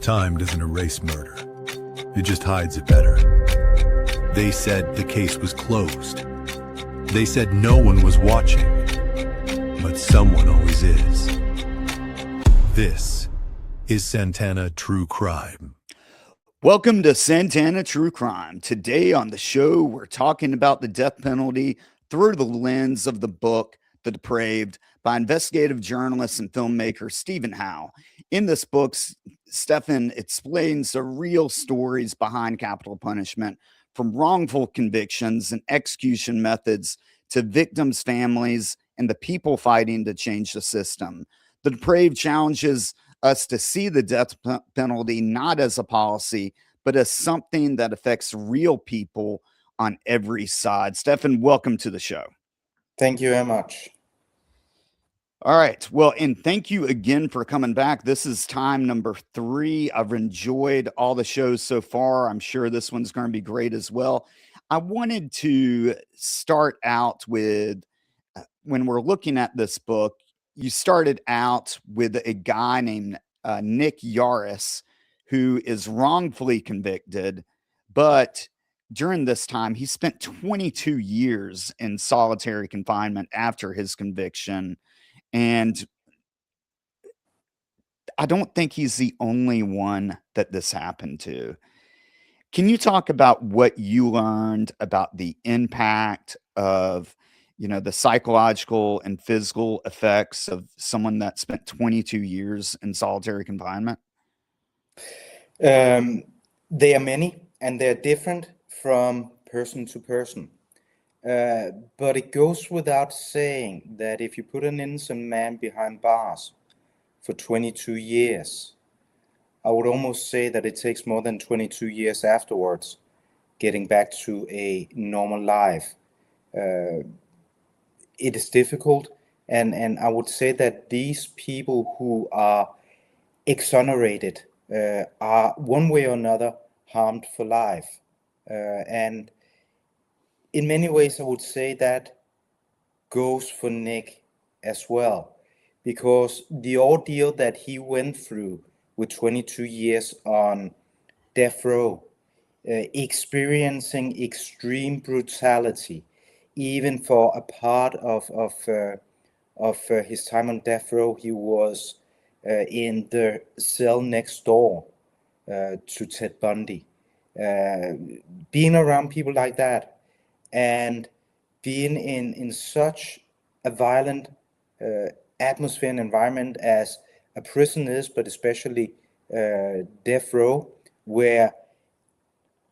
Time doesn't erase murder. It just hides it better. They said the case was closed. They said no one was watching. But someone always is. This is Santana True Crime. Welcome to Santana True Crime. Today on the show, we're talking about the death penalty through the lens of the book, The Deprived, by investigative journalist and filmmaker Steffen Hou. In this book, Steffen explains the real stories behind capital punishment, from wrongful convictions and execution methods to victims' families and the people fighting to change the system. The Deprived challenges us to see the death penalty not as a policy, but as something that affects real people on every side. Steffen, welcome to the show. Thank you very much. All right. Well, and thank you again for coming back. This is time number 3. I've enjoyed all the shows so far. I'm sure this one's going to be great as well. I wanted to start out with, when we're looking at this book, you started out with a guy named Nick Yaris, who is wrongfully convicted, but during this time, he spent 22 years in solitary confinement after his conviction. And I don't think he's the only one that this happened to. Can you talk about what you learned about the impact of, the psychological and physical effects of someone that spent 22 years in solitary confinement? They are many, and they're different from person to person. But it goes without saying that if you put an innocent man behind bars for 22 years, I would almost say that it takes more than 22 years afterwards getting back to a normal life. It is difficult, and I would say that these people who are exonerated are one way or another harmed for life. And in many ways, I would say that goes for Nick as well, because the ordeal that he went through with 22 years on death row, experiencing extreme brutality, even for a part of his time on death row, he was in the cell next door to Ted Bundy. Being around people like that and being in such a violent atmosphere and environment as a prison is, but especially death row, where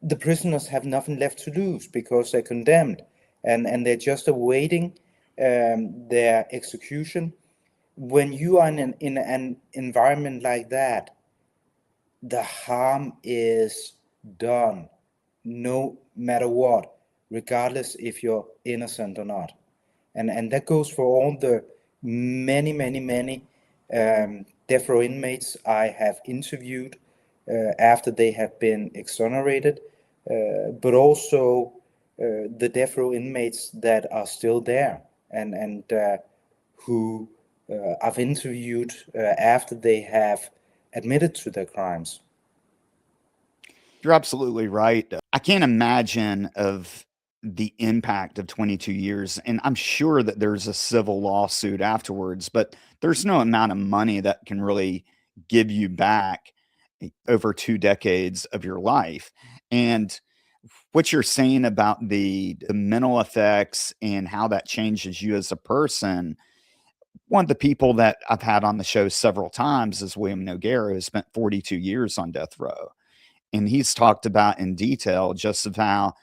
the prisoners have nothing left to lose because they're condemned and they're just awaiting their execution. When you are in an environment like that, the harm is done no matter what, regardless if you're innocent or not. And that goes for all the many death row inmates I have interviewed after they have been exonerated, but also the death row inmates that are still there and who I've interviewed after they have admitted to their crimes. You're absolutely right. I can't imagine of the impact of 22 years, and I'm sure that there's a civil lawsuit afterwards, but there's no amount of money that can really give you back over 2 decades of your life. And what you're saying about the mental effects and how that changes you as a person. One of the people that I've had on the show several times is William Noguera, who spent 42 years on death row. And he's talked about in detail just of how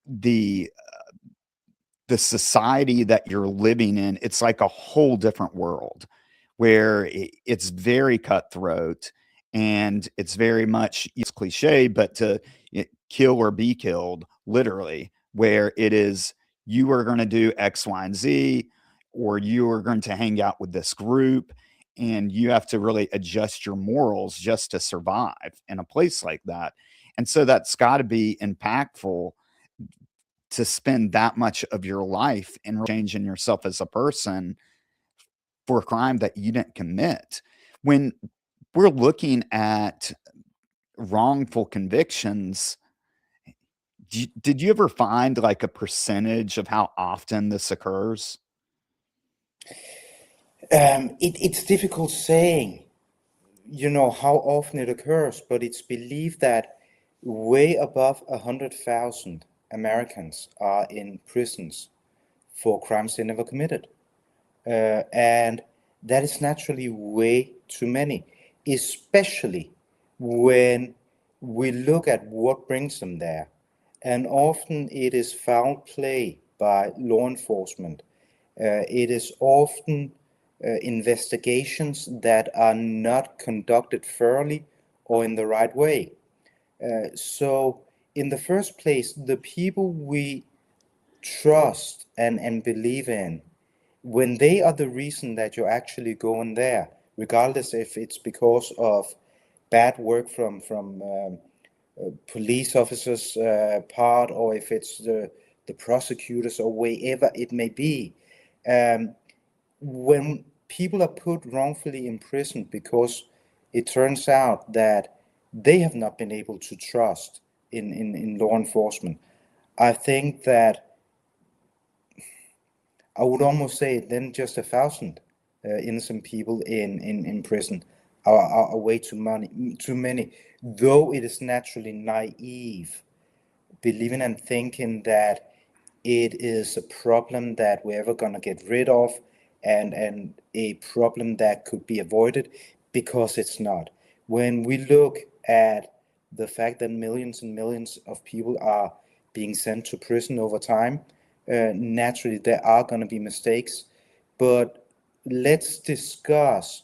the society that you're living in, it's like a whole different world where it's very cutthroat and it's very much, it's cliche, but to kill or be killed, literally, where it is, you are going to do X, Y, and Z, or you are going to hang out with this group, and you have to really adjust your morals just to survive in a place like that. And so that's got to be impactful to spend that much of your life in changing yourself as a person for a crime that you didn't commit. When we're looking at wrongful convictions, did you ever find like a percentage of how often this occurs? It's difficult saying, how often it occurs, but it's believed that way above 100,000 Americans are in prisons for crimes they never committed. And that is naturally way too many, especially when we look at what brings them there. And often it is foul play by law enforcement. It is often investigations that are not conducted thoroughly or in the right way. So, in the first place, the people we trust and believe in, when they are the reason that you're actually going there, regardless if it's because of bad work from police officers' part, or if it's the prosecutors or wherever it may be, when people are put wrongfully in prison because it turns out that they have not been able to trust in law enforcement, I think that I would almost say then just 1,000 innocent people in prison are way too many. Though it is naturally naive, believing and thinking that it is a problem that we're ever going to get rid of, and a problem that could be avoided, because it's not. When we look at the fact that millions and millions of people are being sent to prison over time, naturally there are going to be mistakes, but let's discuss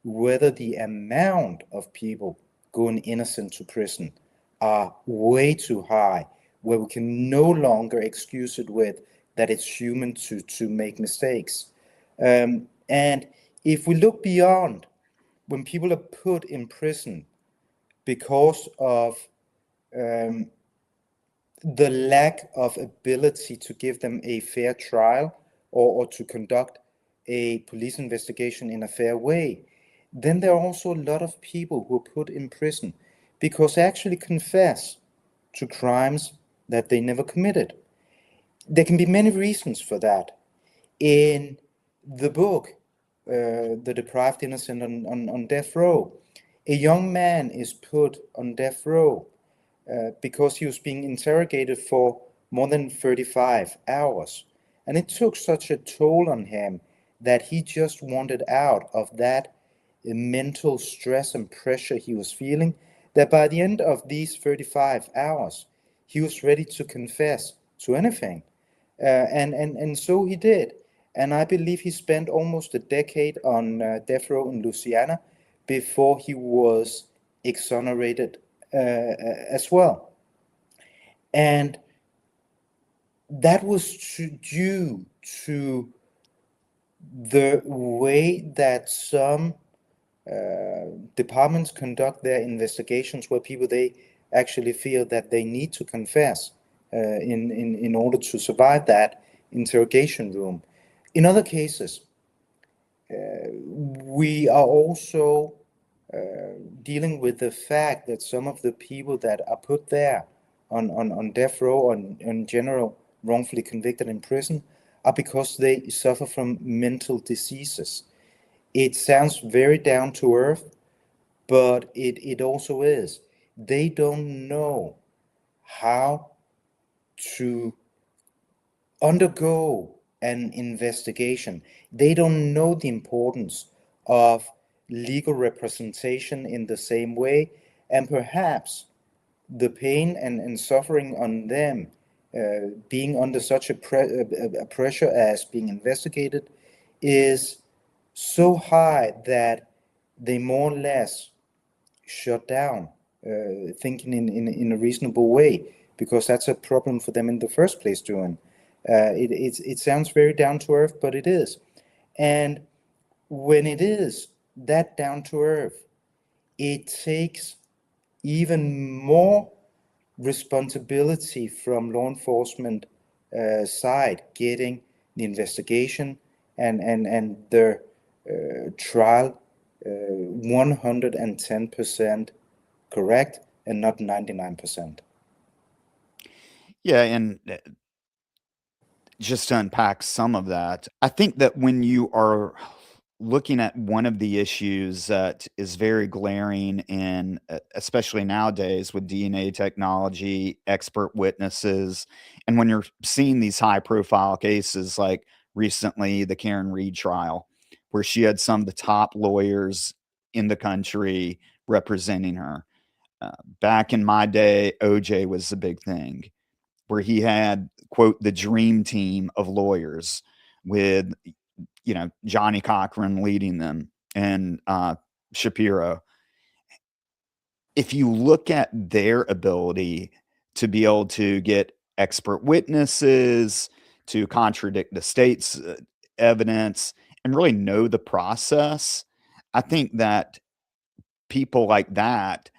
whether the amount of people going innocent to prison are way too high, where we can no longer excuse it with that it's human to make mistakes. And if we look beyond, when people are put in prison because of the lack of ability to give them a fair trial, or to conduct a police investigation in a fair way, then there are also a lot of people who are put in prison because they actually confess to crimes that they never committed. There can be many reasons for that. In the book, The Deprived Innocent on Death Row, a young man is put on death row because he was being interrogated for more than 35 hours. And it took such a toll on him that he just wanted out of that mental stress and pressure he was feeling, that by the end of these 35 hours, he was ready to confess to anything. And so he did. And I believe he spent almost a decade on death row in Louisiana before he was exonerated as well. And that was due to the way that some departments conduct their investigations, where people, they actually feel that they need to confess in order to survive that interrogation room. In other cases, we are also dealing with the fact that some of the people that are put there on death row, or in general wrongfully convicted in prison, are because they suffer from mental diseases. It sounds very down to earth, but it also is. They don't know how to undergo an investigation. They don't know the importance of legal representation in the same way, and perhaps the pain and suffering on them, being under such a pressure as being investigated, is so high that they more or less shut down thinking in a reasonable way, because that's a problem for them in the first place doing. It sounds very down to earth, but it is. And when it is that down to earth, it takes even more responsibility from law enforcement side, getting the investigation and the trial 110% correct and not 99%. Yeah, and just to unpack some of that, I think that when you are looking at one of the issues that is very glaring in, especially nowadays with DNA technology, expert witnesses, and when you're seeing these high profile cases like recently the Karen Reed trial, where she had some of the top lawyers in the country representing her. Back in my day, OJ was the big thing, where he had, quote, the dream team of lawyers with, Johnny Cochran leading them and Shapiro. If you look at their ability to be able to get expert witnesses, to contradict the state's evidence, and really know the process, I think that people like that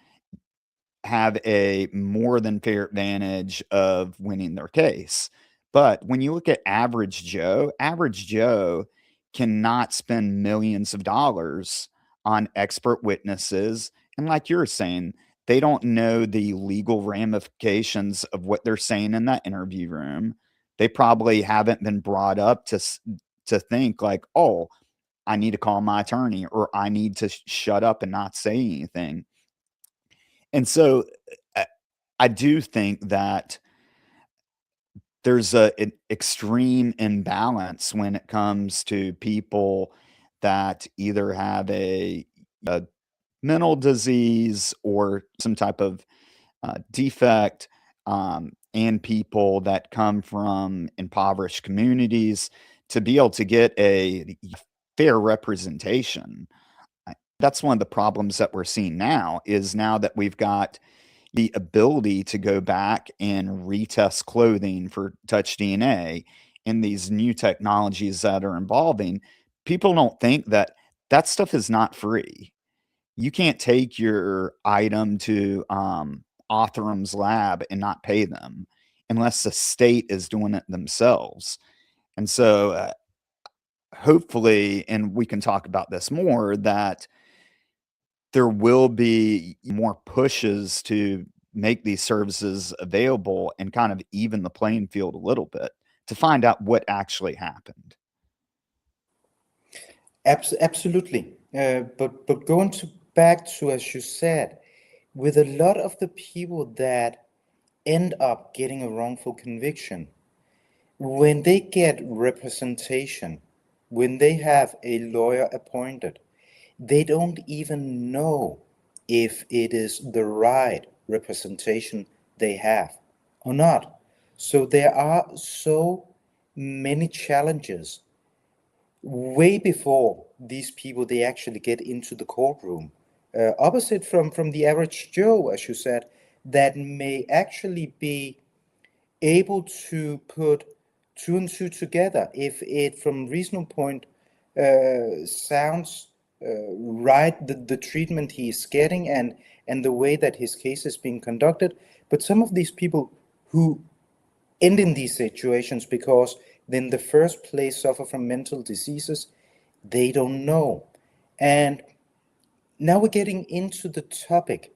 have a more than fair advantage of winning their case. But when you look at average Joe cannot spend millions of dollars on expert witnesses. And like you're saying, they don't know the legal ramifications of what they're saying in that interview room. They probably haven't been brought up to think like, oh, I need to call my attorney, or I need to shut up and not say anything. And so I I do think that there's an extreme imbalance when it comes to people that either have a mental disease or some type of defect, and people that come from impoverished communities to be able to get a fair representation. That's one of the problems that we're seeing now, is now that we've got the ability to go back and retest clothing for touch DNA and these new technologies that are evolving, people don't think that that stuff is not free. You can't take your item to Otham's lab and not pay them unless the state is doing it themselves. And so, hopefully, and we can talk about this more, that there will be more pushes to make these services available and kind of even the playing field a little bit to find out what actually happened. Absolutely. But going back to, as you said, with a lot of the people that end up getting a wrongful conviction, when they get representation, when they have a lawyer appointed, they don't even know if it is the right representation they have or not. So there are so many challenges way before these people they actually get into the courtroom. Opposite from the average Joe, as you said, that may actually be able to put two and two together if it from reasonable point sounds right, the treatment he is getting and the way that his case is being conducted. But some of these people who end in these situations because they in the first place suffer from mental diseases, they don't know. And now we're getting into the topic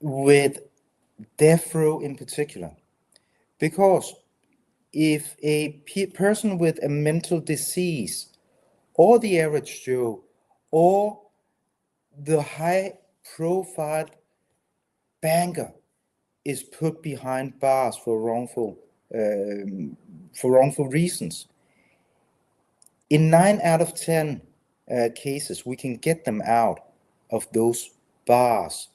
with death row in particular, because if a person with a mental disease or the average Joe or the high profile banker is put behind bars for wrongful reasons, in 9 out of 10 cases we can get them out of those bars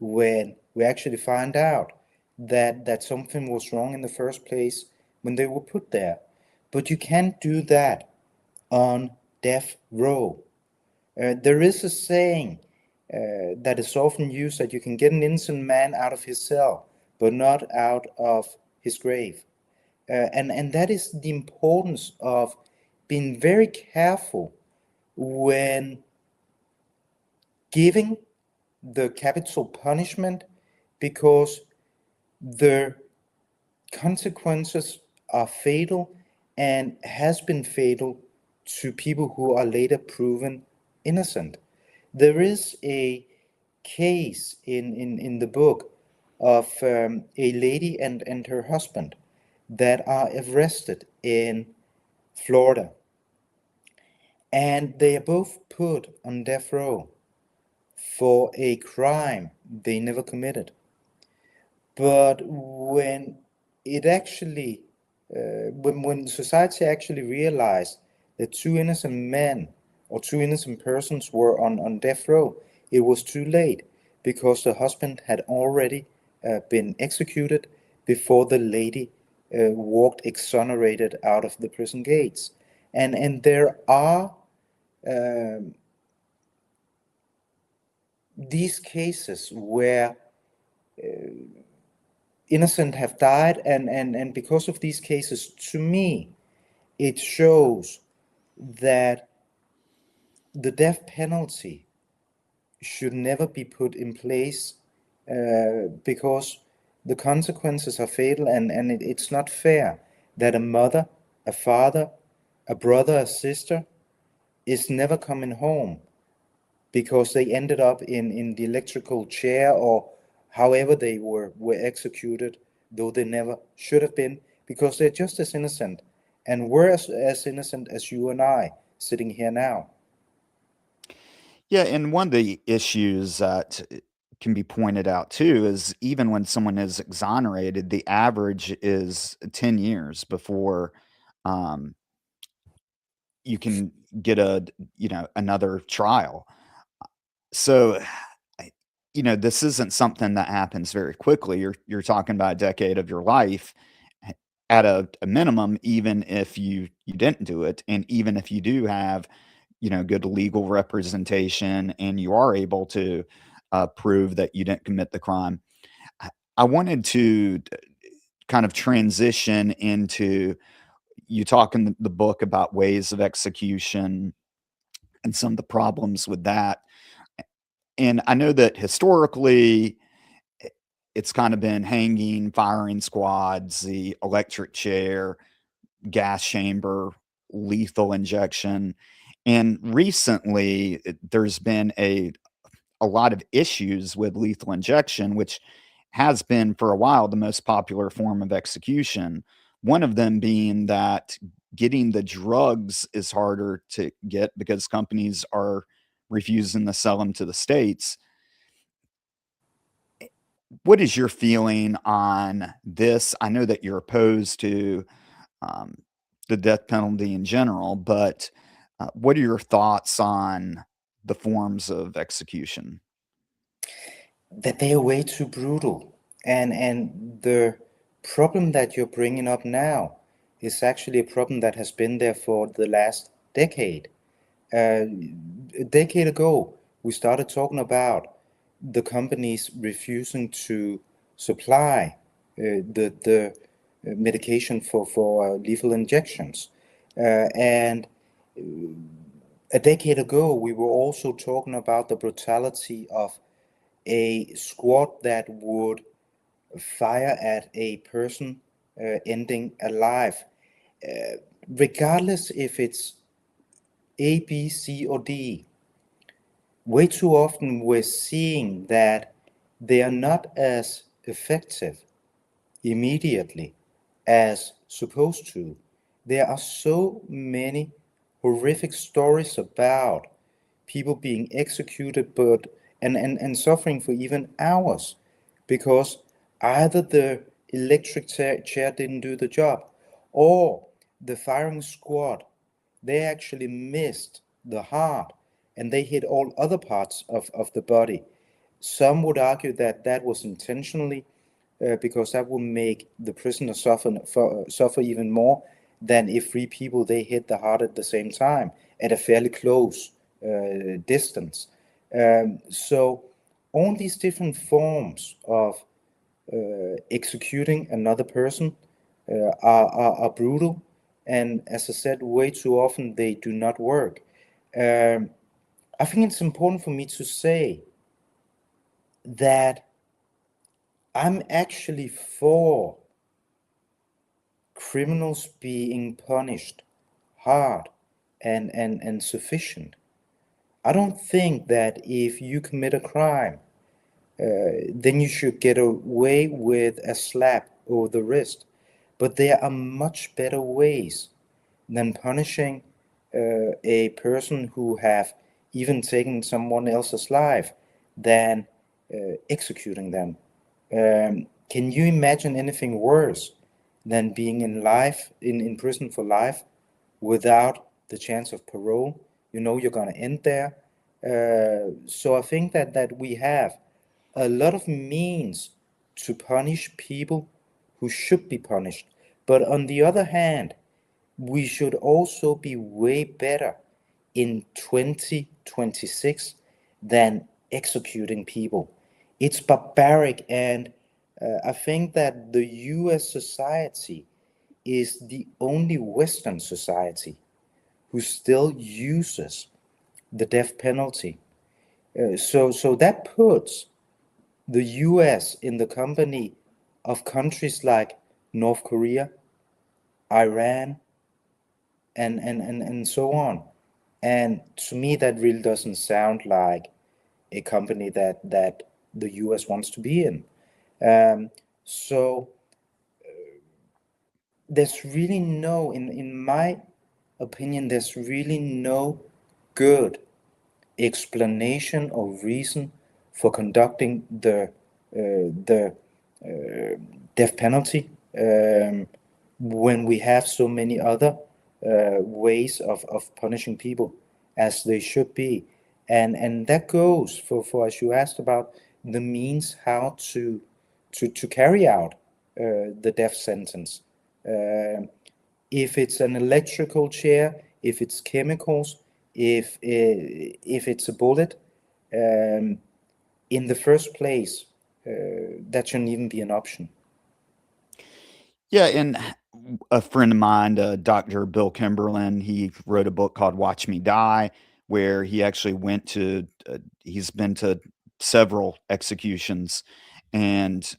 when we actually find out that something was wrong in the first place when they were put there. But you can't do that on death row. There is a saying that is often used, that you can get an innocent man out of his cell, but not out of his grave. And that is the importance of being very careful when giving the capital punishment, because the consequences are fatal and has been fatal to people who are later proven innocent. There is a case in the book of a lady and her husband that are arrested in Florida, and they are both put on death row for a crime they never committed. But when it actually, when society actually realized that two innocent men or two innocent persons were on death row, it was too late because the husband had already been executed before the lady walked exonerated out of the prison gates. And there are um, these cases where innocent have died, and because of these cases, to me, it shows that the death penalty should never be put in place because the consequences are fatal, and it's not fair that a mother, a father, a brother, a sister is never coming home because they ended up in the electrical chair, or however they were executed, though they never should have been, because they're just as innocent and we're as innocent as you and I sitting here now. Yeah, and one of the issues that can be pointed out too is even when someone is exonerated, the average is 10 years before um, you can get another trial. So, I this isn't something that happens very quickly. You're talking about a decade of your life h at a minimum, even if you didn't do it, and even if you do have, good legal representation and you are able to, prove that you didn't commit the crime. I I wanted to kind of transition into you talk in the book about ways of execution and some of the problems with that. And I know that historically, I it's kinda been hanging, firing squads, the electric chair, gas chamber, lethal injection, and recently, there's been a lot of issues with lethal injection, which has been for a while the most popular form of execution. One of them being that getting the drugs is harder to get because companies are refusing to sell them to the states. What is your feeling on this? I know that you're opposed to um, the death penalty in general, but what are your thoughts on the forms of execution? That they are way too brutal, and the problem that you're bringing up now is actually a problem that has been there for the last decade. uh, a decade ago, we started talking about the companies refusing to supply the medication for lethal injections. And a decade ago, we were also talking about the brutality of a squad that would fire at a person ending alive. Regardless if it's A, B, C, or D, way too often we're seeing that they are not as effective immediately as supposed to. There are so many horrific stories about people being executed and suffering for even hours because either the electric chair didn't do the job or the firing squad, they actually missed the heart and they hit all other parts of the body. Some would argue that that was intentionally because that will make the prisoner suffer even more than if three people they hit the heart at the same time at a fairly close distance. So all these different forms of executing another person are brutal, and as I said, way too often they do not work. Um, I think it's important for me to say that I'm actually for criminals being punished hard and sufficient. I don't think that if you commit a crime, then you should get away with a slap over the wrist. But there are much better ways than punishing a person who have even taken someone else's life than executing them. Can you imagine anything worse than being in prison for life without the chance of parole? You know you're going to end there. So I think that we have a lot of means to punish people who should be punished. But on the other hand, we should also be way better in 2026 than executing people. It's barbaric, and I think that the US society is the only Western society who still uses the death penalty. So that puts the US in the company of countries like North Korea, Iran, and so on. And to me, that really doesn't sound like a company that the US wants to be in. So there's really no, in my opinion, there's really no good explanation or reason for conducting the death penalty when we have so many other ways of punishing people as they should be. And that goes for as you asked about the means how to carry out the death sentence. If it's an electrical chair, if it's chemicals, if it's a bullet, in the first place, that shouldn't even be an option. Yeah, and a friend of mine, Dr. Bill Kimberlin, he wrote a book called Watch Me Die, where he actually went to, he's been to several executions, and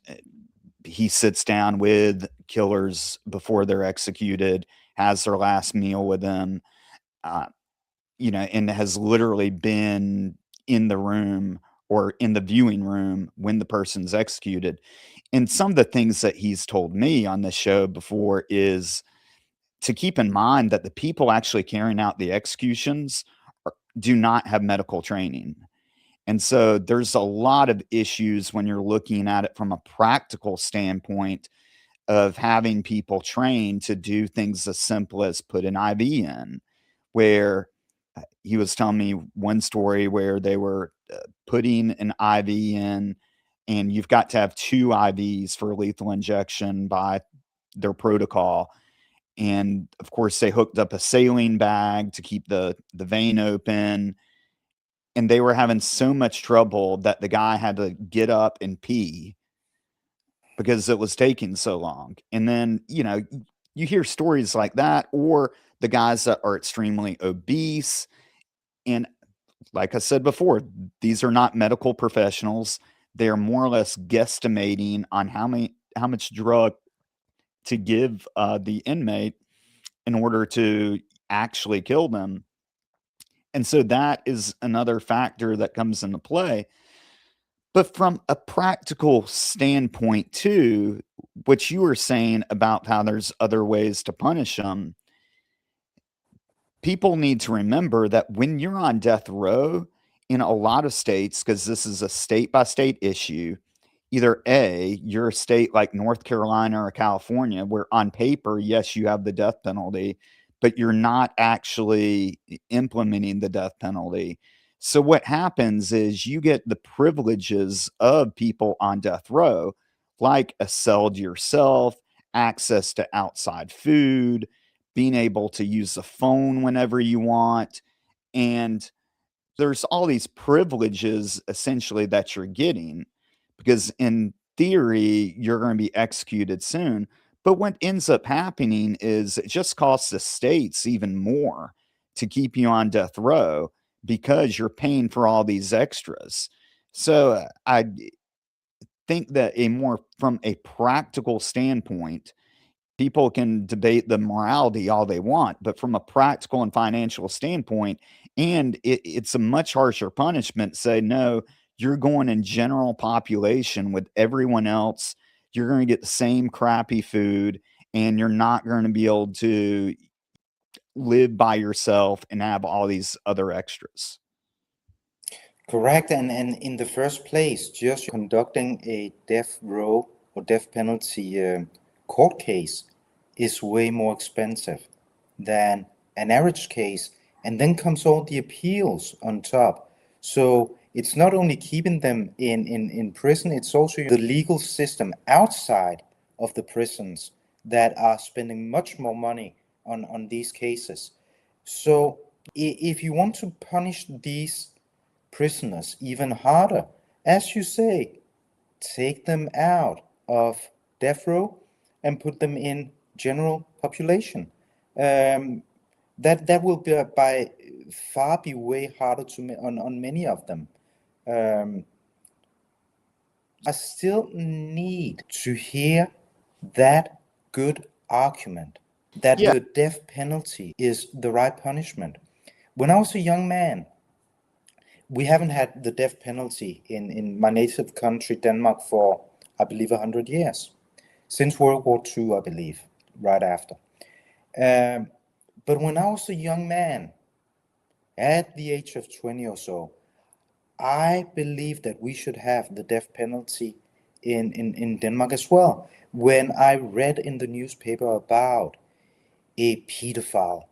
he sits down with killers before they're executed, has their last meal with them, uh, and has literally been in the room or in the viewing room when the person's executed. And some of the things that he's told me on this show before is to keep in mind that the people actually carrying out the executions do not have medical training. And so there's a lot of issues when you're looking at it from a practical standpoint of having people trained to do things as simple as put an IV in, where he was telling me one story where they were putting an IV in, and you've got to have two IVs for lethal injection by their protocol. And of course, they hooked up a saline bag to keep the vein open. And they were having so much trouble that the guy had to get up and pee because it was taking so long. And then, you hear stories like that, or the guys that are extremely obese. And like I said before, these are not medical professionals. They are more or less guesstimating on how much drug to give the inmate in order to actually kill them. And so that is another factor that comes into play. But from a practical standpoint, too, what you were saying about how there's other ways to punish them, people need to remember that when you're on death row in a lot of states, because this is a state by state issue, either A, you're a state like North Carolina or California, where on paper, yes, you have the death penalty, but you're not actually implementing the death penalty. So what happens is you get the privileges of people on death row, like a cell to yourself, access to outside food, being able to use the phone whenever you want. And there's all these privileges essentially that you're getting because in theory you're going to be executed soon, but what ends up happening is it just costs the states even more to keep you on death row because you're paying for all these extras. So I think that a more from a practical standpoint, people can debate the morality all they want, but from a practical and financial standpoint, and it's a much harsher punishment, say, no, you're going in general population with everyone else. You're going to get the same crappy food, and you're not going to be able to live by yourself and have all these other extras. Correct. And in the first place, just conducting a death row or death penalty court case is way more expensive than an average case. And then comes all the appeals on top. So it's not only keeping them in prison, it's also the legal system outside of the prisons that are spending much more money on these cases. So if you want to punish these prisoners even harder, as you say, take them out of death row and put them in general population. That will be by far be way harder on many of them. I still need to hear that good argument that the death penalty is the right punishment. When I was a young man, we haven't had the death penalty in my native country, Denmark, for, I believe, 100 years. Since World War II, I believe, right after. But when I was a young man, at the age of 20 or so, I believe that we should have the death penalty in Denmark as well. When I read in the newspaper about a pedophile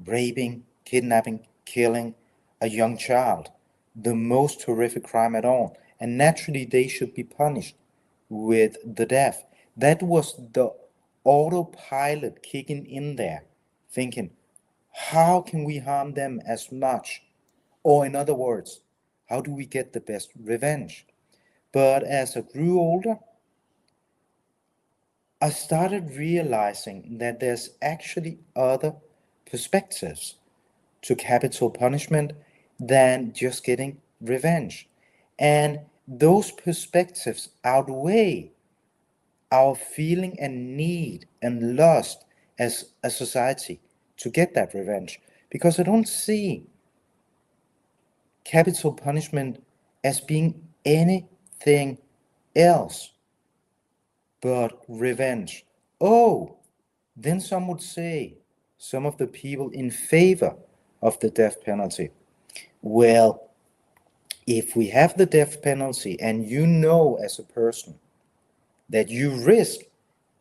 raping, kidnapping, killing a young child, the most horrific crime at all, and naturally they should be punished with the death. That was the autopilot kicking in there, thinking, how can we harm them as much? Or in other words, how do we get the best revenge? But as I grew older, I started realizing that there's actually other perspectives to capital punishment than just getting revenge. And those perspectives outweigh our feeling and need and lust as a society to get that revenge. Because I don't see capital punishment as being anything else but revenge. Oh, then some would say, some of the people in favor of the death penalty, well, if we have the death penalty and you know as a person that you risk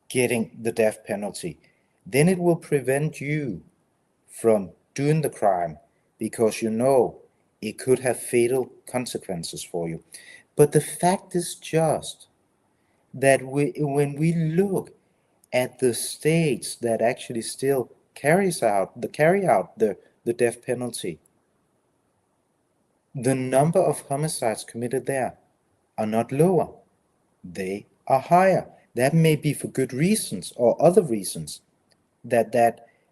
getting the death penalty, then it will prevent you from doing the crime because you know it could have fatal consequences for you. But the fact is just that when we look at the states that actually still carry out the death penalty, the number of homicides committed there are not lower, they are higher. That may be for good reasons or other reasons that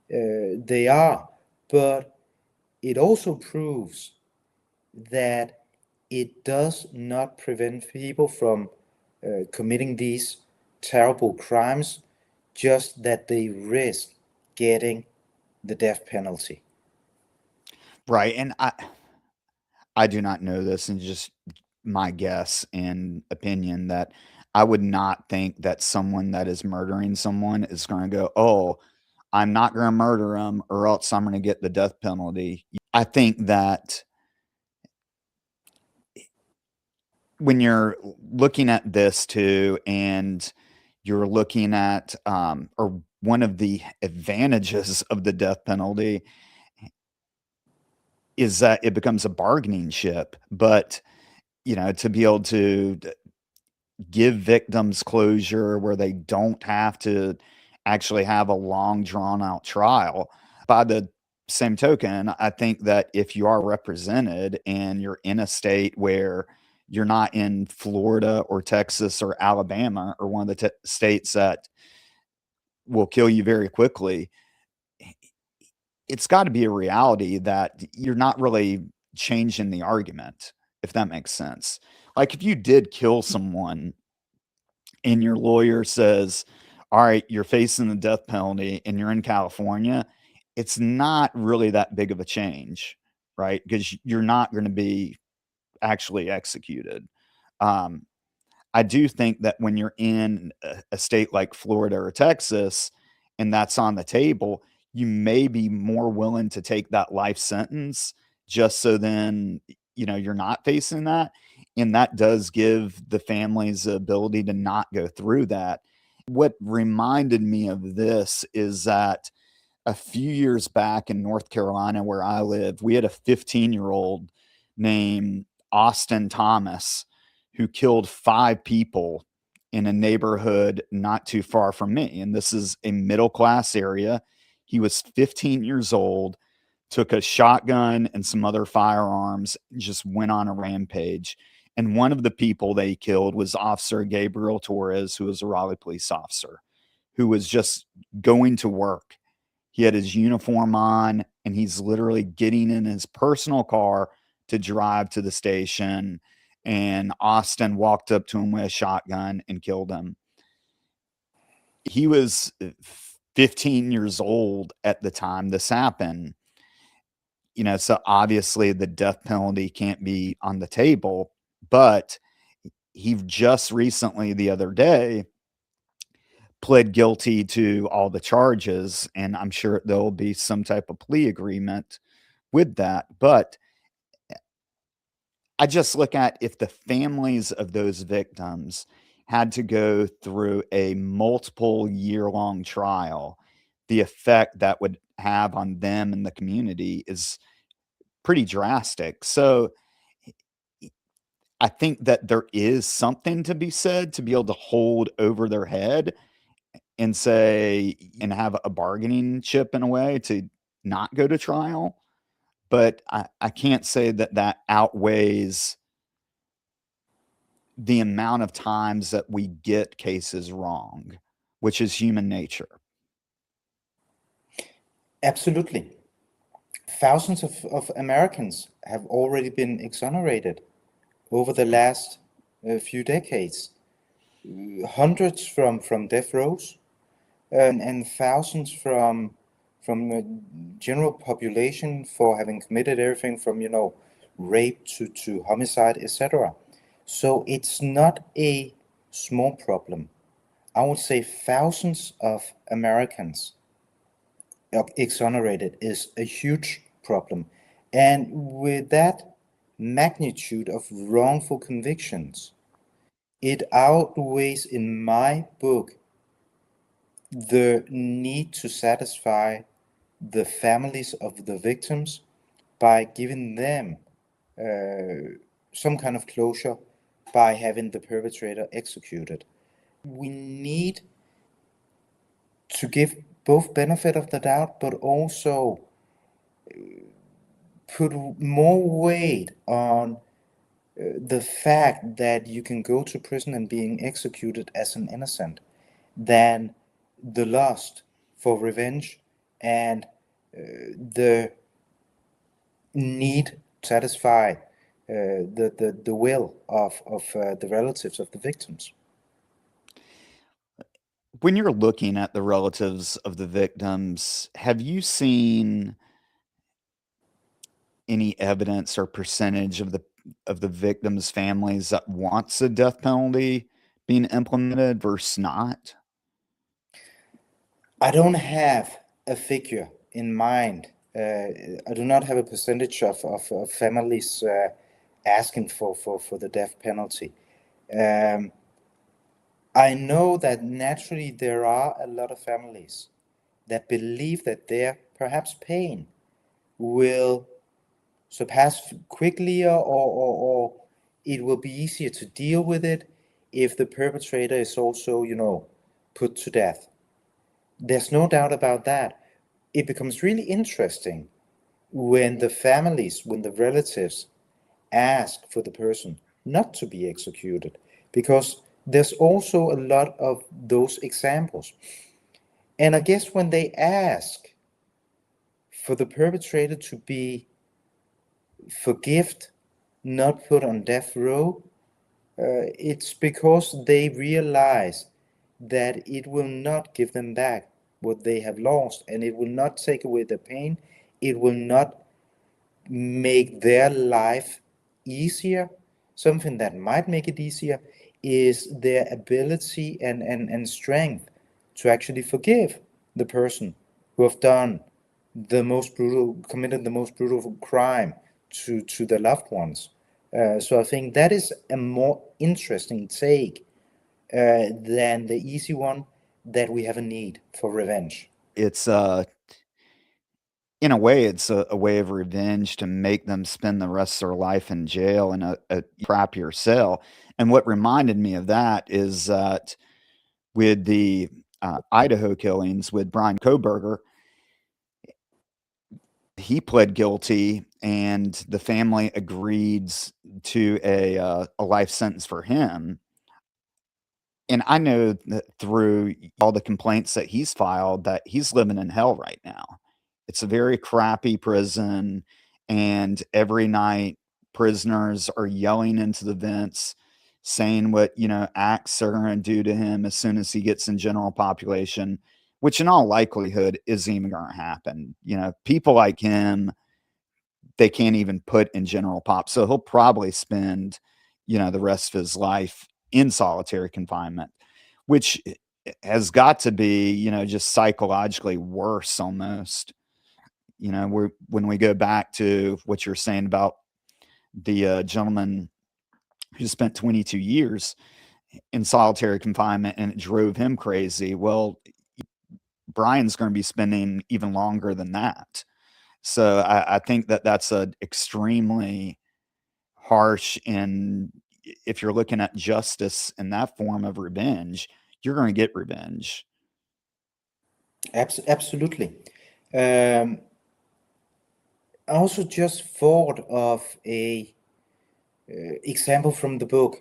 they are, but it also proves that it does not prevent people from committing these terrible crimes, just that they risk getting the death penalty. Right. And I do not know this, and just my guess and opinion that I would not think that someone that is murdering someone is going to go, oh, I'm not going to murder him or else I'm going to get the death penalty. I think that when you're looking at this too, and you're looking at, or one of the advantages of the death penalty is that it becomes a bargaining chip. But, to be able to give victims closure where they don't have to actually have a long drawn out trial. By the same token, I think that if you are represented and you're in a state where you're not in Florida or Texas or Alabama or one of the states that will kill you very quickly, it's got to be a reality that you're not really changing the argument, if that makes sense. Like if you did kill someone and your lawyer says, all right, you're facing the death penalty and you're in California, it's not really that big of a change, right? Because you're not going to be actually executed. Um, I do think that when you're in a state like Florida or Texas and that's on the table, you may be more willing to take that life sentence just so then, you're not facing that. And that does give the families the ability to not go through that. What reminded me of this is that a few years back in North Carolina, where I live, we had a 15-year-old named Austin Thomas who killed 5 people in a neighborhood not too far from me. And this is a middle class area. He was 15 years old, took a shotgun and some other firearms, just went on a rampage. And one of the people they killed was Officer Gabriel Torres, who was a Raleigh police officer, who was just going to work. He had his uniform on, and he's literally getting in his personal car to drive to the station. And Austin walked up to him with a shotgun and killed him. He was 15 years old at the time this happened. So obviously the death penalty can't be on the table, but he just recently, the other day, pled guilty to all the charges, and I'm sure there'll be some type of plea agreement with that. But I just look at, if the families of those victims had to go through a multiple year-long trial, the effect that would have on them and the community is pretty drastic. So I think that there is something to be said to be able to hold over their head and say, and have a bargaining chip in a way to not go to trial. But I can't say that that outweighs the amount of times that we get cases wrong, which is human nature. Absolutely. Thousands of Americans have already been exonerated over the last few decades. Hundreds from death rows, and thousands from the general population for having committed everything from rape to homicide, etc. So it's not a small problem. I would say thousands of Americans exonerated is a huge problem, and with that magnitude of wrongful convictions, it outweighs, in my book, the need to satisfy the families of the victims by giving them some kind of closure by having the perpetrator executed. We need to give both benefit of the doubt, but also put more weight on the fact that you can go to prison and being executed as an innocent than the lust for revenge and the need to satisfy the will of the relatives of the victims. When you're looking at the relatives of the victims, have you seen any evidence or percentage of the victims' families that wants the death penalty being implemented versus not? I don't have a figure in mind. I do not have a percentage of families asking for the death penalty. I know that naturally there are a lot of families that believe that their perhaps pain will surpass quickly, or it will be easier to deal with it if the perpetrator is also, put to death. There's no doubt about that. It becomes really interesting when the families, when the relatives ask for the person not to be executed, because there's also a lot of those examples. And I guess when they ask for the perpetrator to be forgiven, not put on death row, it's because they realize that it will not give them back what they have lost, and it will not take away the pain. It will not make their life easier. Something that might make it easier is their ability and strength to actually forgive the person who have committed the most brutal crime to their loved ones. So I think that is a more interesting take than the easy one, that we have a need for revenge. It's in a way, it's a way of revenge to make them spend the rest of their life in jail in a crappier cell. And what reminded me of that is that with the Idaho killings with Brian Koberger, he pled guilty, and the family agreed to a life sentence for him. And I know that through all the complaints that he's filed that he's living in hell right now. It's a very crappy prison, and every night prisoners are yelling into the vents, saying what, acts they're gonna do to him as soon as he gets in general population, which in all likelihood isn't even gonna happen. People like him, they can't even put in general pop. So he'll probably spend, the rest of his life in solitary confinement, which has got to be, just psychologically worse almost. When we go back to what you're saying about the gentleman who spent 22 years in solitary confinement and it drove him crazy. Well, Brian's going to be spending even longer than that. So I think that that's a extremely harsh, and if you're looking at justice in that form of revenge, you're going to get revenge. Absolutely. Um, I also just thought of a example from the book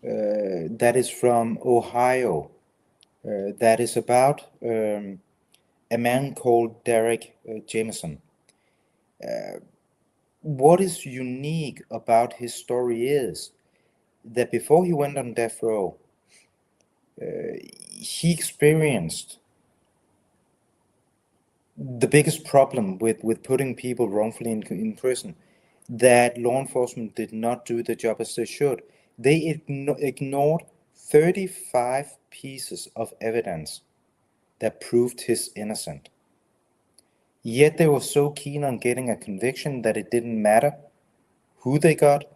that is from Ohio. That is about a man called Derek Jameson. What is unique about his story is that before he went on death row, he experienced the biggest problem with putting people wrongfully in prison, that law enforcement did not do the job as they should. They ignored 35 pieces of evidence that proved his innocent. Yet they were so keen on getting a conviction that it didn't matter who they got,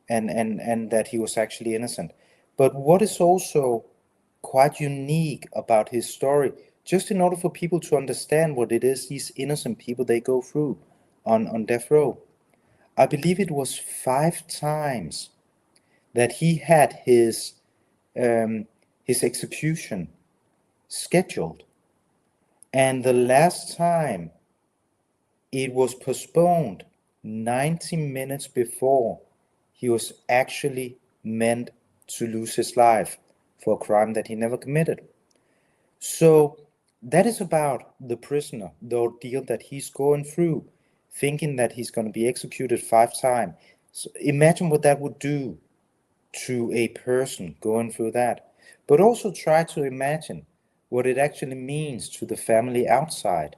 and that he was actually innocent. But what is also quite unique about his story, just in order for people to understand what it is these innocent people they go through on death row, I believe it was 5 times that he had his execution scheduled, and the last time it was postponed 90 minutes before he was actually meant to lose his life for a crime that he never committed. So that is about the prisoner, the ordeal that he's going through, thinking that he's going to be executed 5 times. So imagine what that would do to a person going through that. But also try to imagine what it actually means to the family outside.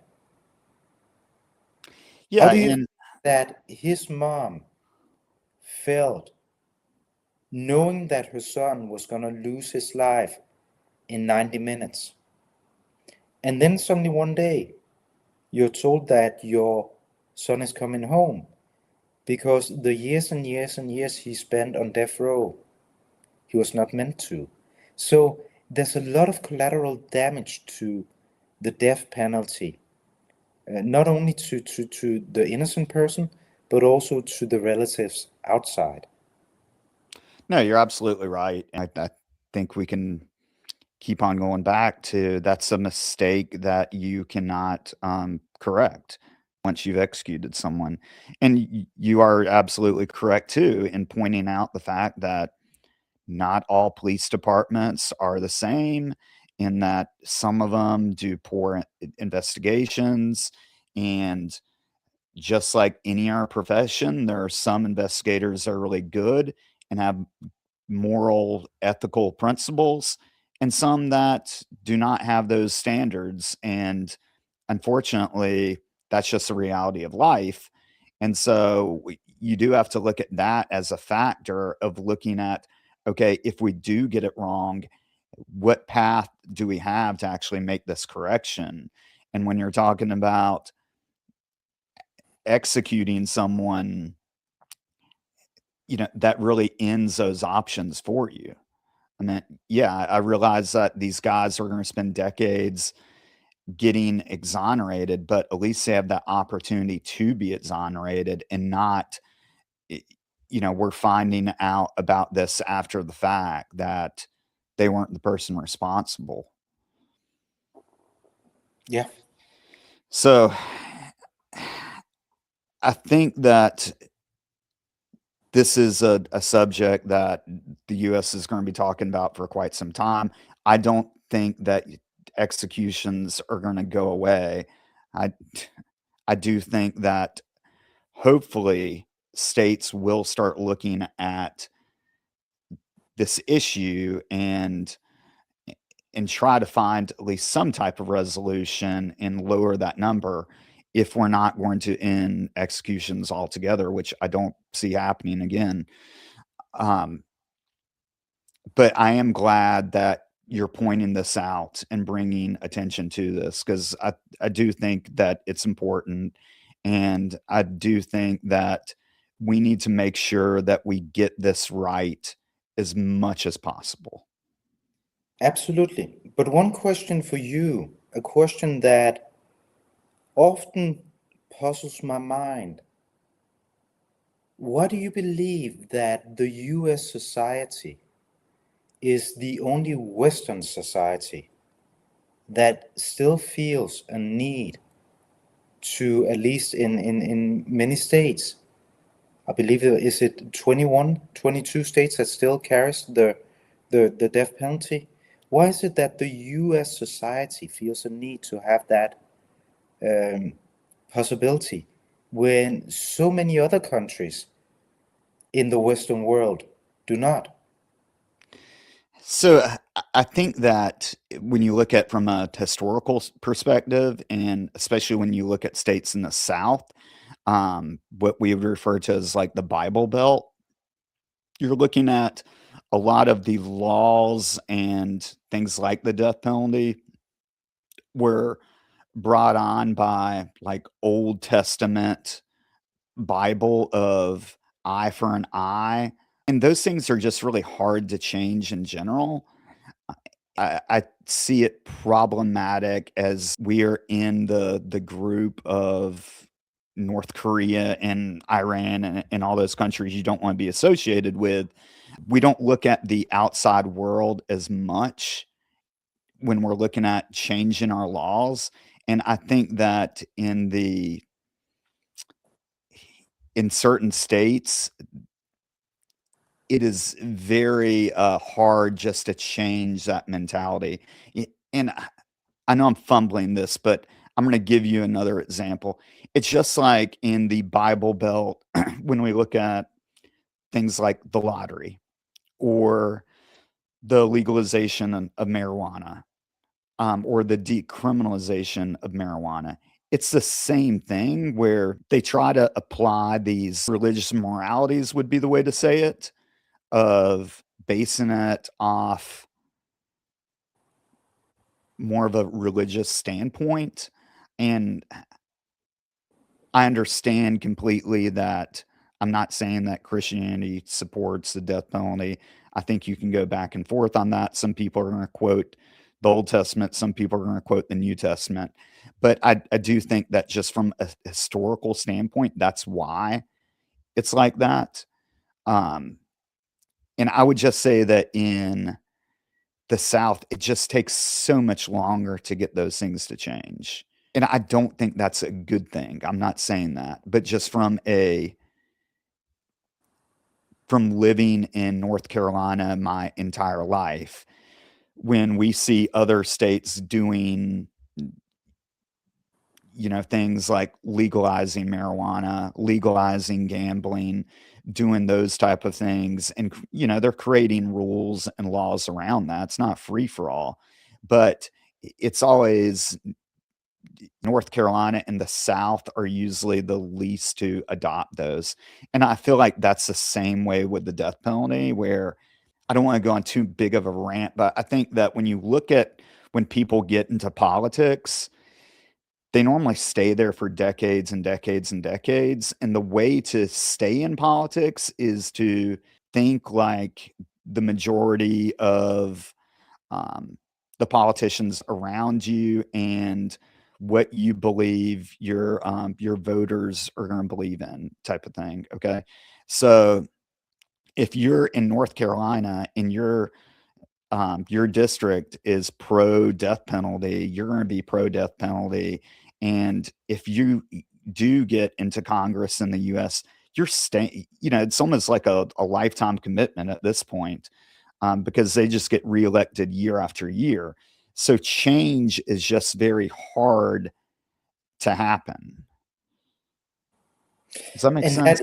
Yeah, How do you and think that his mom felt knowing that her son was going to lose his life in 90 minutes? And then suddenly one day, you're told that your son is coming home because the years and years and years he spent on death row, he was not meant to. So there's a lot of collateral damage to the death penalty, not only to the innocent person, but also to the relatives outside. no, you're absolutely right. I think we can keep on going back to that's a mistake that you cannot correct once you've executed someone. And you are absolutely correct too in pointing out the fact that not all police departments are the same, in that some of them do poor investigations. And just like any other profession, there are some investigators that are really good and have moral, ethical principles, and some that do not have those standards. And unfortunately, that's just the reality of life. And so you do have to look at that as a factor of looking at, okay, if we do get it wrong, what path do we have to actually make this correction? And when you're talking about executing someone, that really ends those options for you. I mean, yeah, I realize that these guys are going to spend decades getting exonerated, but at least they have that opportunity to be exonerated and not, we're finding out about this after the fact that they weren't the person responsible. Yeah. So I think that this is a subject that the US is going to be talking about for quite some time. I don't think that executions are going to go away. I I do think that hopefully states will start looking at this issue and try to find at least some type of resolution and lower that number if we're not going to end executions altogether, which I don't see happening again. Um, but I am glad that you're pointing this out and bringing attention to this because I do think that it's important. And I do think that we need to make sure that we get this right as much as possible. Absolutely. But one question for you, a question that often puzzles my mind. Why do you believe that the US society is the only Western society that still feels a need to, at least in many states, I believe is it 21, 22 states that still carries the death penalty? Why is it that the US society feels a need to have that possibility when so many other countries in the Western world do not? So I think that when you look at from a historical perspective, and especially when you look at states in the South, what we would refer to as like the Bible Belt, you're looking at a lot of the laws and things like the death penalty were brought on by like Old Testament Bible of eye for an eye. And those things are just really hard to change in general. I see it problematic as we are in the group of North Korea and Iran and all those countries you don't want to be associated with. We don't look at the outside world as much when we're looking at changing our laws. And I think that in certain states, it is very hard just to change that mentality. And I know I'm fumbling this, but I'm going to give you another example. It's just like in the Bible Belt when we look at things like the lottery or the legalization of marijuana, or the decriminalization of marijuana. It's the same thing where they try to apply these religious moralities, would be the way to say it, of basing it off more of a religious standpoint. And I understand completely that I'm not saying that Christianity supports the death penalty. I think you can go back and forth on that. Some people are going to quote the Old Testament, some people are going to quote the New Testament. But I do think that just from a historical standpoint, that's why it's like that. And I would just say that in the South, it just takes so much longer to get those things to change. And I don't think that's a good thing. I'm not saying that, but just from living in North Carolina my entire life, when we see other states doing, things like legalizing marijuana, legalizing gambling, doing those type of things. And, they're creating rules and laws around that. It's not free for all, but it's always North Carolina and the South are usually the least to adopt those. And I feel like that's the same way with the death penalty, where I don't want to go on too big of a rant, but I think that when you look at when people get into politics, they normally stay there for decades and decades and decades. And the way to stay in politics is to think like the majority of the politicians around you and what you believe your voters are going to believe in, type of thing. Okay, so if you're in North Carolina and your district is pro death penalty, you're going to be pro death penalty. And if you do get into Congress in the U.S., you're staying. It's almost like a lifetime commitment at this point, because they just get reelected year after year. So change is just very hard to happen. Does that make And sense?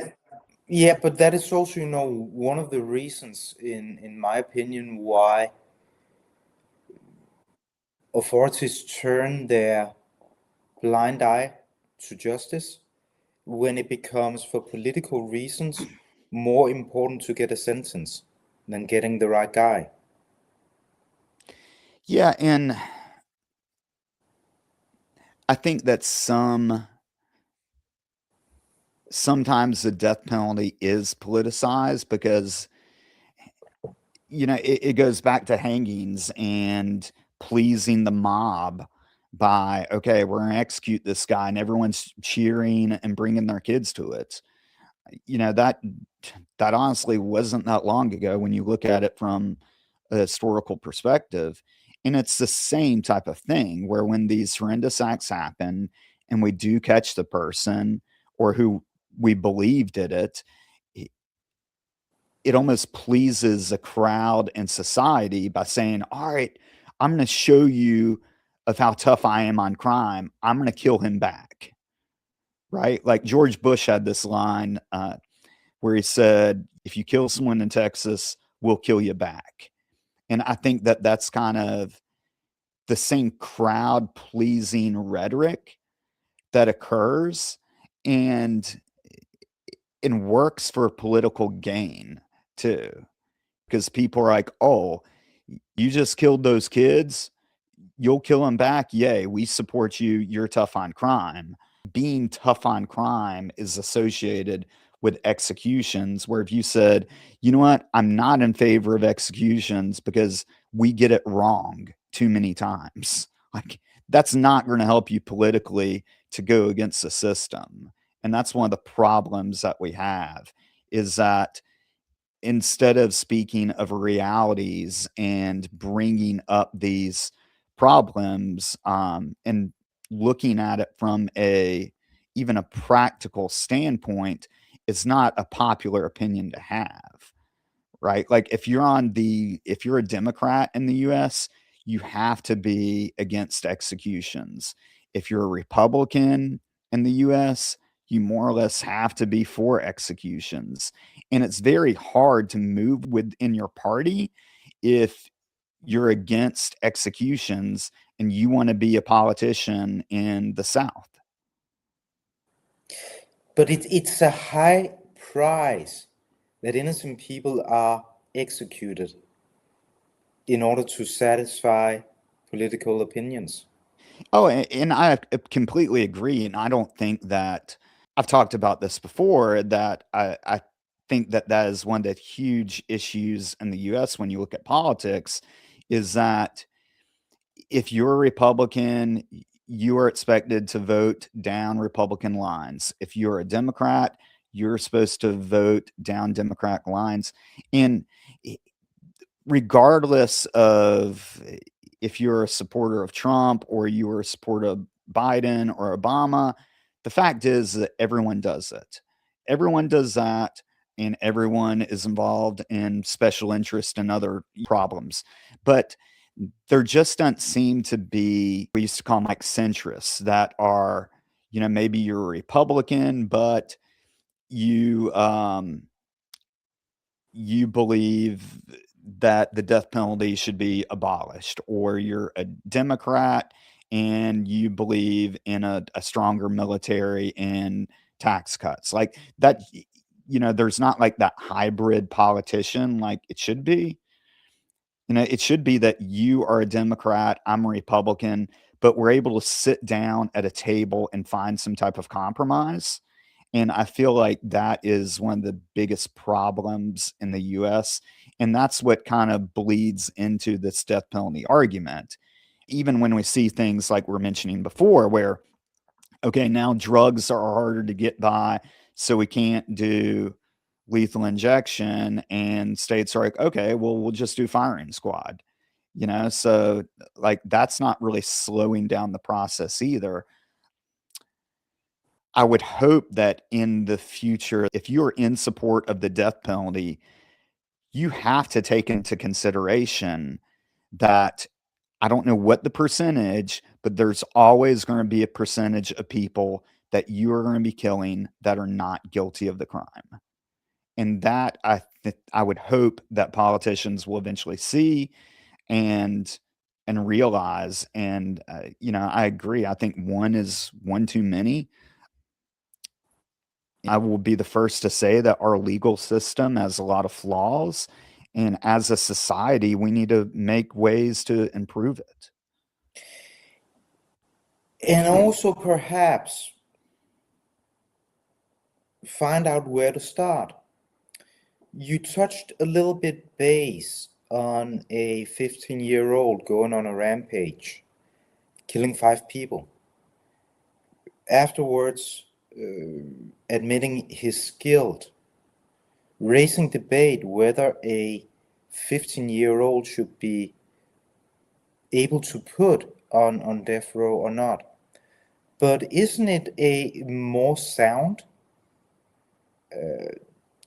yeah, but that is also, one of the reasons, in my opinion, why authorities turn their blind eye to justice when it becomes, for political reasons, more important to get a sentence than getting the right guy. Yeah, and I think that sometimes the death penalty is politicized because it goes back to hangings and pleasing the mob by, okay, we're going to execute this guy, and everyone's cheering and bringing their kids to it. That honestly wasn't that long ago when you look at it from a historical perspective. And it's the same type of thing where when these horrendous acts happen and we do catch the person or who we believe did it, it almost pleases a crowd and society by saying, all right, I'm going to show you of how tough I am on crime. I'm going to kill him back. Right? Like George Bush had this line where he said, if you kill someone in Texas, we'll kill you back. And I think that that's kind of the same crowd pleasing rhetoric that occurs and works for political gain too. Because people are like, oh, you just killed those kids, you'll kill them back. Yay, we support you. You're tough on crime. Being tough on crime is associated with executions, where if you said, you know what, I'm not in favor of executions because we get it wrong too many times, like that's not going to help you politically to go against the system. And that's one of the problems that we have, is that instead of speaking of realities and bringing up these problems, and looking at it from even a practical standpoint, it's not a popular opinion to have, right? Like if you're a Democrat in the US, you have to be against executions. If you're a Republican in the US, you more or less have to be for executions. And it's very hard to move within your party if you're against executions and you want to be a politician in the South. But it's a high price that innocent people are executed in order to satisfy political opinions. Oh, and I completely agree. And I don't think that I've talked about this before, that I think that that is one of the huge issues in the US when you look at politics, is that if you're a Republican, you are expected to vote down Republican lines. If you're a Democrat, you're supposed to vote down Democrat lines. And regardless of if you're a supporter of Trump or you are a supporter of Biden or Obama, the fact is that everyone does it. Everyone does that, and everyone is involved in special interest and other problems. But there just doesn't seem to be, we used to call them like centrists, that are maybe you're a Republican, but you you believe that the death penalty should be abolished, or you're a Democrat and you believe in a stronger military and tax cuts. Like that, there's not like that hybrid politician like it should be. It should be that you are a Democrat, I'm a Republican, but we're able to sit down at a table and find some type of compromise. And I feel like that is one of the biggest problems in the US. And that's what kind of bleeds into this death penalty argument. Even when we see things like we're mentioning before, where, okay, now drugs are harder to get by, so we can't do lethal injection. And states are like, okay, well, we'll just do firing squad. So like that's not really slowing down the process either. I would hope that in the future, if you're in support of the death penalty, you have to take into consideration that I don't know what the percentage, but there's always going to be a percentage of people that you are going to be killing that are not guilty of the crime. And that I would hope that politicians will eventually see and realize. And I agree. I think one is one too many. I will be the first to say that our legal system has a lot of flaws, and as a society, we need to make ways to improve it. And also perhaps find out where to start. You touched a little bit base on a 15-year-old going on a rampage, killing 5 people. Afterwards, admitting his guilt, raising debate whether a 15-year-old should be able to put on death row or not. But isn't it a more sound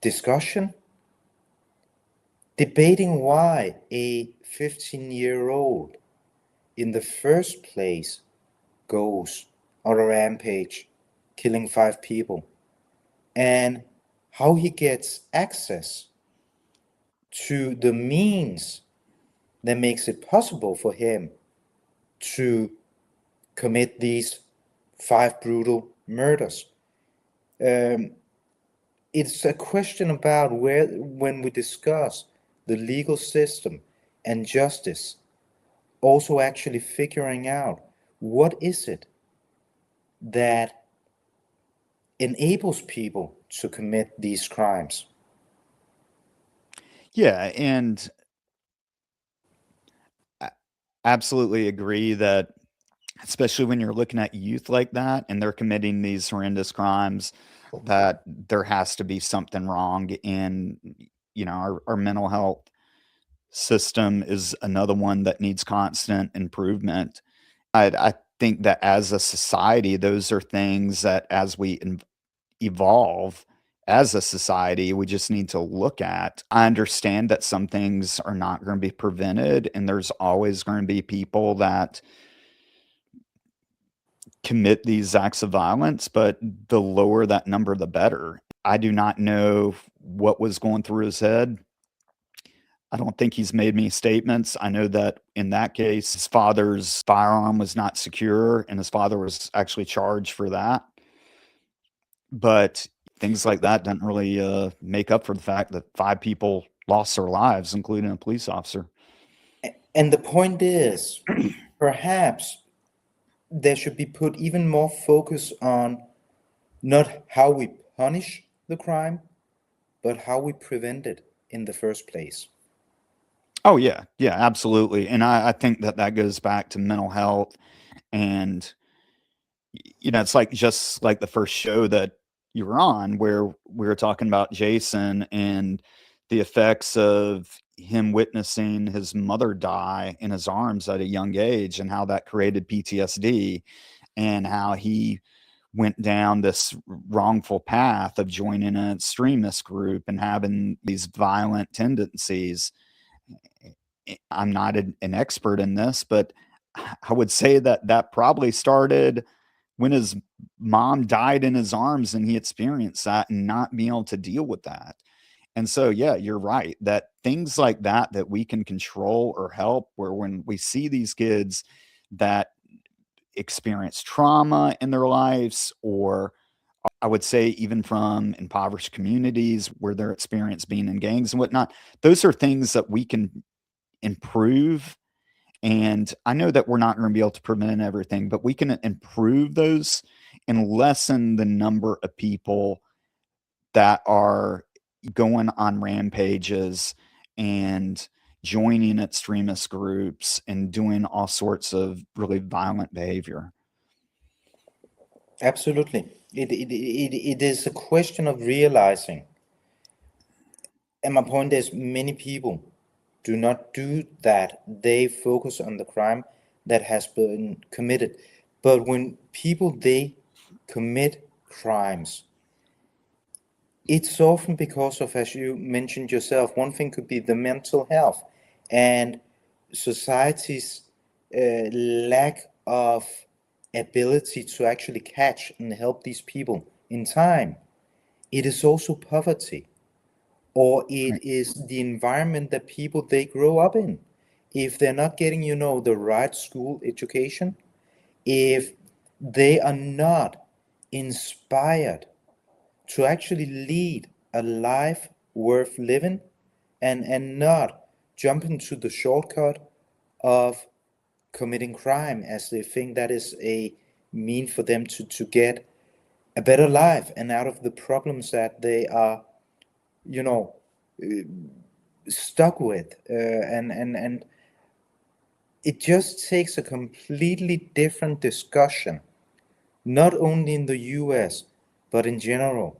discussion? Debating why a 15-year-old in the first place goes on a rampage, killing 5 people, and how he gets access to the means that makes it possible for him to commit these 5 brutal murders. It's a question about when we discuss the legal system and justice, also actually figuring out what is it that enables people to commit these crimes. Yeah, and I absolutely agree that, especially when you're looking at youth like that and they're committing these horrendous crimes, that there has to be something wrong in, our mental health system is another one that needs constant improvement. I think that as a society, those are things that as we evolve as a society, we just need to look at. I understand that some things are not going to be prevented, and there's always going to be people that commit these acts of violence, but the lower that number, the better. I do not know what was going through his head. I don't think he's made any statements. I know that in that case, his father's firearm was not secure, and his father was actually charged for that. But things like that doesn't really make up for the fact that 5 people lost their lives, including a police officer. And the point is, perhaps there should be put even more focus on not how we punish the crime, but how we prevent it in the first place. Oh, yeah. Yeah, absolutely. And I think that that goes back to mental health. And, it's like just like the first show that you were on, where we were talking about Jason and the effects of him witnessing his mother die in his arms at a young age, and how that created PTSD, and how he went down this wrongful path of joining an extremist group and having these violent tendencies. I'm not an expert in this, but I would say that that probably started when his mom died in his arms and he experienced that and not being able to deal with that. And so, yeah, you're right that things like that we can control or help, where when we see these kids that experience trauma in their lives, or I would say even from impoverished communities where they're experience being in gangs and whatnot, those are things that we can improve. And I know that we're not going to be able to prevent everything, but we can improve those and lessen the number of people that are going on rampages and joining extremist groups and doing all sorts of really violent behavior. Absolutely. It is a question of realizing. And my point is, many people do not do that. They focus on the crime that has been committed. But when people, they commit crimes, it's often because of, as you mentioned yourself, one thing could be the mental health and society's lack of ability to actually catch and help these people in time. It is also poverty, or it Right. is the environment that people they grow up in. If they're not getting, the right school education, if they are not inspired to actually lead a life worth living, and not jump into the shortcut of committing crime, as they think that is a mean for them to get a better life and out of the problems that they are, you know stuck with, and it just takes a completely different discussion, not only in the US but in general.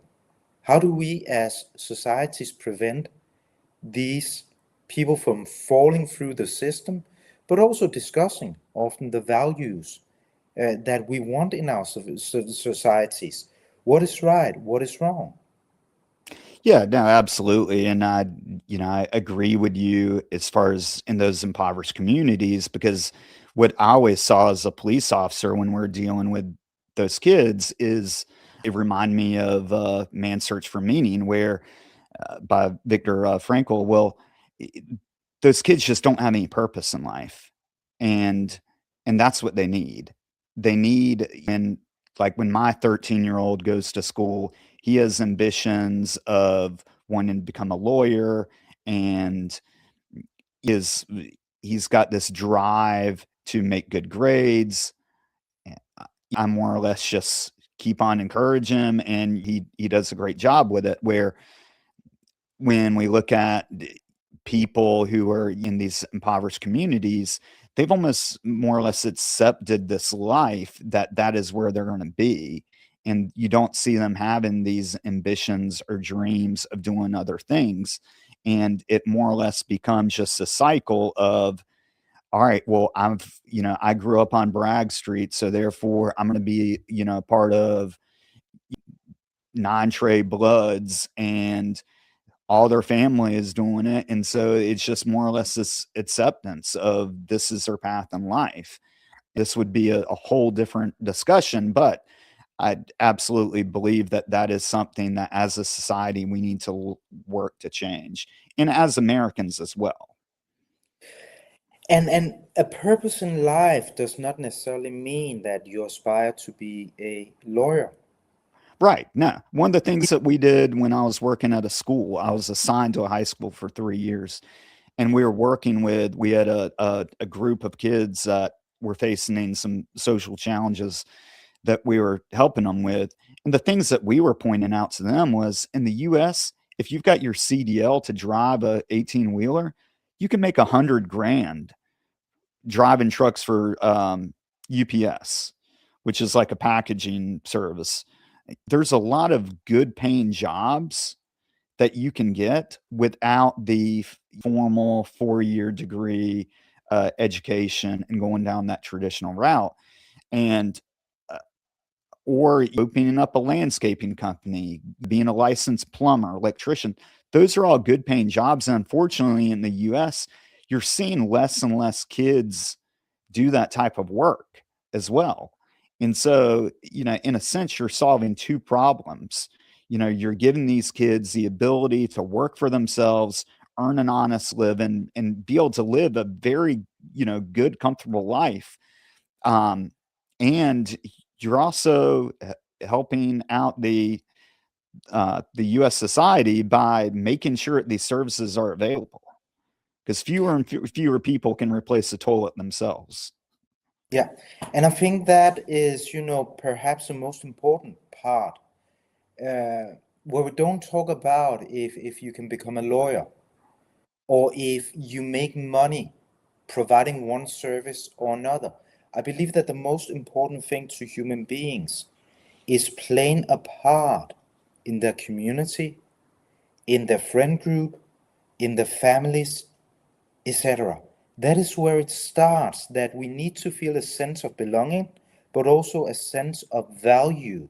How do we as societies prevent these people from falling through the system, but also discussing often the values that we want in our societies? What is right? What is wrong? Yeah, no, absolutely. And I agree with you as far as in those impoverished communities, because what I always saw as a police officer when we're dealing with those kids is it remind me of Man's Search for Meaning, where by Viktor Frankl. Well, i- those kids just don't have any purpose in life, and that's what they need. They need, and like when my 13-year-old goes to school, he has ambitions of wanting to become a lawyer, and is he's got this drive to make good grades. I more or less just keep on encouraging him, and he does a great job with it. Where when we look at people who are in these impoverished communities, they've almost more or less accepted this life that is where they're going to be. And you don't see them having these ambitions or dreams of doing other things. And it more or less becomes just a cycle of, all right, well, I grew up on Bragg Street, so therefore I'm going to be, part of non-trade bloods, and all their family is doing it. And so it's just more or less this acceptance of this is their path in life. This would be a whole different discussion, but I absolutely believe that that is something that as a society we need to work to change, and as Americans as well. And a purpose in life does not necessarily mean that you aspire to be a lawyer. Right. No, one of the things that we did when I was working at a school, I was assigned to a high school for 3 years, and we had a group of kids that were facing some social challenges that we were helping them with. And the things that we were pointing out to them was, in the US, if you've got your CDL to drive a 18 wheeler, you can make 100 grand driving trucks for UPS, which is like a packaging service. There's a lot of good paying jobs that you can get without the formal 4-year degree education and going down that traditional route. And or opening up a landscaping company, being a licensed plumber, electrician. Those are all good paying jobs. And unfortunately, in the US, you're seeing less and less kids do that type of work as well. And so, in a sense, you're solving two problems. You're giving these kids the ability to work for themselves, earn an honest living, and be able to live a very, good, comfortable life. And you're also helping out the U.S. society by making sure these services are available, because fewer and fewer people can replace the toilet themselves. Yeah, and I think that is, perhaps the most important part, where we don't talk about if you can become a lawyer or if you make money providing one service or another. I believe that the most important thing to human beings is playing a part in their community, in their friend group, in their families, etc. That is where it starts, that we need to feel a sense of belonging, but also a sense of value,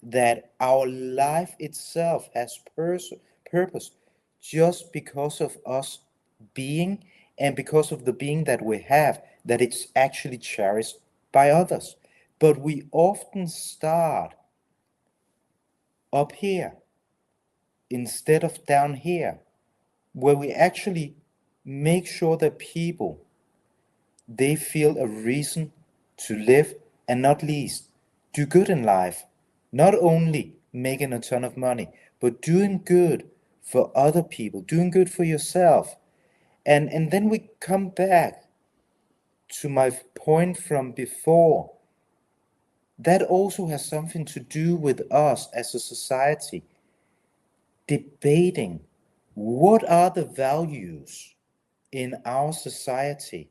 that our life itself has purpose just because of us being, and because of the being that we have, that it's actually cherished by others. But we often start up here instead of down here, where we actually make sure that people, they feel a reason to live, and not least do good in life. Not only making a ton of money, but doing good for other people, doing good for yourself. And then we come back to my point from before. That also has something to do with us as a society debating what are the values in our society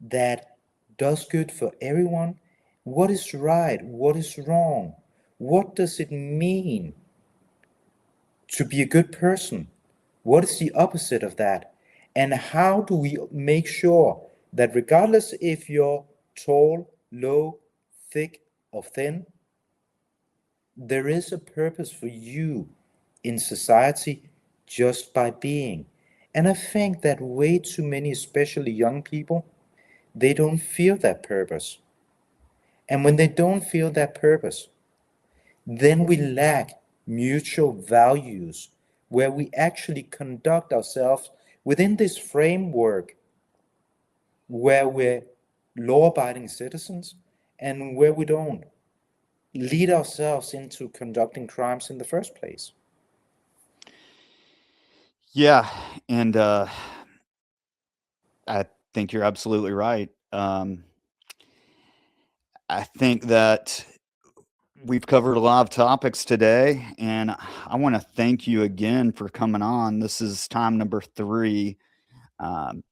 that does good for everyone. What is right? What is wrong? What does it mean to be a good person? What is the opposite of that? And how do we make sure that regardless if you're tall, low, thick, or thin, there is a purpose for you in society just by being? And I think that way too many, especially young people, they don't feel that purpose. And when they don't feel that purpose, then we lack mutual values where we actually conduct ourselves within this framework where we're law abiding citizens and where we don't lead ourselves into conducting crimes in the first place. Yeah, and I think you're absolutely right. I think that we've covered a lot of topics today, and I want to thank you again for coming on. This is time number 3. Um,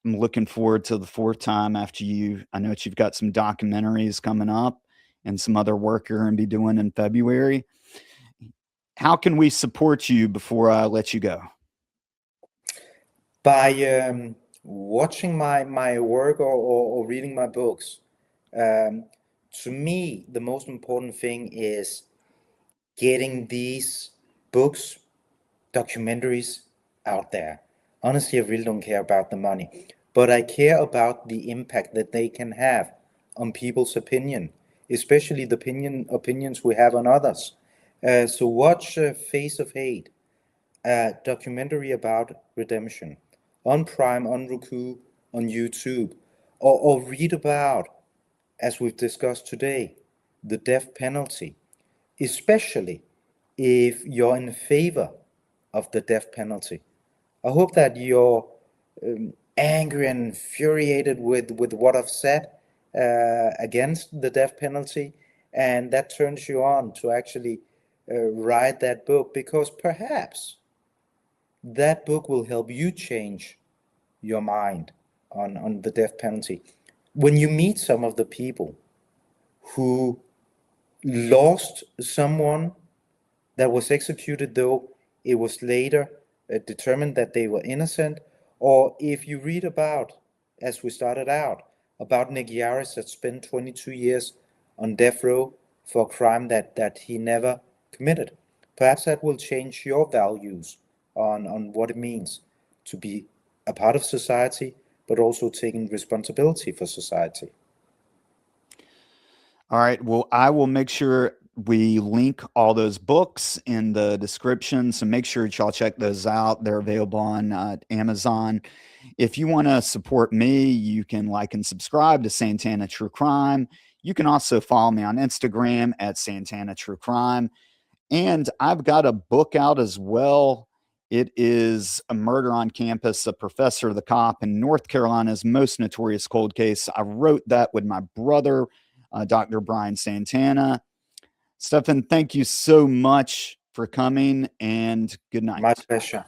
I'm looking forward to the 4th time after you. I know that you've got some documentaries coming up and some other work you're going to be doing in February. How can we support you before I let you go? By watching my work, or reading my books. Um, to me, the most important thing is getting these books, documentaries out there. Honestly, I really don't care about the money, but I care about the impact that they can have on people's opinion, especially the opinions we have on others. So watch Face of Hate, a documentary about redemption, on Prime, on Roku, on YouTube, or read about, as we've discussed today, the death penalty, especially if you're in favor of the death penalty. I hope that you're angry and infuriated with what I've said against the death penalty, and that turns you on to actually write that book, because perhaps that book will help you change your mind on the death penalty. When you meet some of the people who lost someone that was executed, though it was later determined that they were innocent, or if you read about, as we started out, about Nick Yaris that spent 22 years on death row for a crime that he never committed, perhaps that will change your values on what it means to be a part of society, but also taking responsibility for society. All right. Well, I will make sure we link all those books in the description. So make sure y'all check those out. They're available on Amazon. If you want to support me, you can like and subscribe to Santana True Crime. You can also follow me on Instagram at Santana True Crime. And I've got a book out as well. It is A Murder on Campus, A Professor, the Cop, in North Carolina's Most Notorious Cold Case. I wrote that with my brother, Dr. Brian Santana. Steffen, thank you so much for coming, and good night. My pleasure.